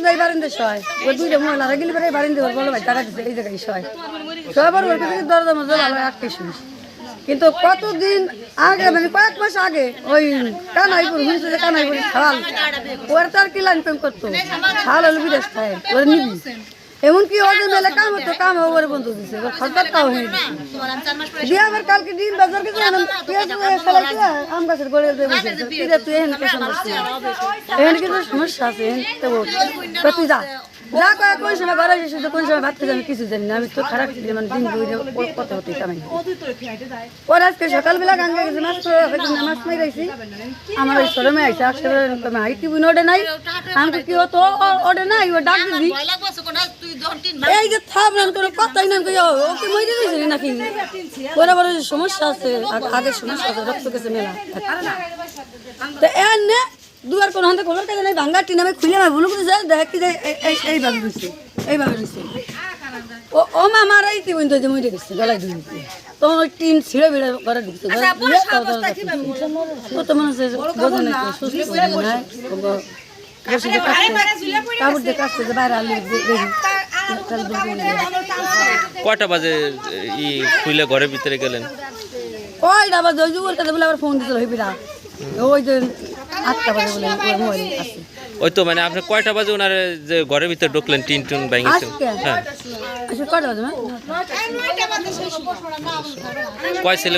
যাই বারিন্দে শয় ওই দুইটা মহিলারা গেলে পরে বারিন্দে বলো ভাই টাকা দিচ্ছে এই জায়গায় শয় সবার ওর কাছে দরজা মধ্যে ভালো আটকে শুনিস কিন্তু কতদিন আগে মানে কয়েক মাস আগে ওই কানাইপুর শুনছে যে কানাইপুর ছাল ওর তার কি লাইন প্রেম করতো ছাল হলো বিদেশ খায় ওর নিবি এমনকি ওদের মেলে কাম হতো কাম ওরে বন্ধু দিচ্ছে ওর খরচার কাও হয়ে দিয়ে আবার কালকে দিন বাজার কিছু আম গাছের গড়ে তুই এখানে কিন্তু সমস্যা আছে তুই যা যা কয় কোন সময় বাড়াই এসে কোন সময় ভাবতে আমি কিছু জানি না আমি তো খারাপ মানে দিন বই কথা হতে কামাই ওর আজকে সকালবেলা গাঙ্গে গেছে মাছ মাইরাইছি আমার ওই সরমে আইসে একশো হাইটি বুন ওডে নাই আমি কি হতো ওডে নাই ও ডাক দিবি এই যে থাপ রান করে কথাই না ওকে মরে দিয়েছিল নাকি ওরা বড় সমস্যা আছে আগের সমস্যা আছে রক্ত গেছে মেলা তো এর নে দুয়ার কোন হাতে খোলার কাছে নাই ভাঙ্গা টিন আমি খুলে আমি ভুলে বুঝে দেখ কি এইভাবে রয়েছে এইভাবে রয়েছে ও মামার এইতে বন্ধু যে মরে গেছে গলায় ধরে তখন ওই টিন ছিঁড়ে বেড়ে ঘরে ঢুকছে কত মানুষ বোঝা নাই সুস্থ নাই কাপড় দিয়ে কাছতে যে বাইরে আলু কয়টা বাজে খুলে ঘরের ভিতরে গেলেন কয়টা বাজে ওই ওর কাছে বলে আবার ফোন দিছিল হইবিরা ওই যে 8টা বাজে বলে মোবাইল আছে ওই তো মানে আপনি কয়টা বাজে ওনার যে ঘরের ভিতরে ঢুকলেন টিন টুন ভাঙিয়েছেন হ্যাঁ কয়টা বাজে কয় ছেলে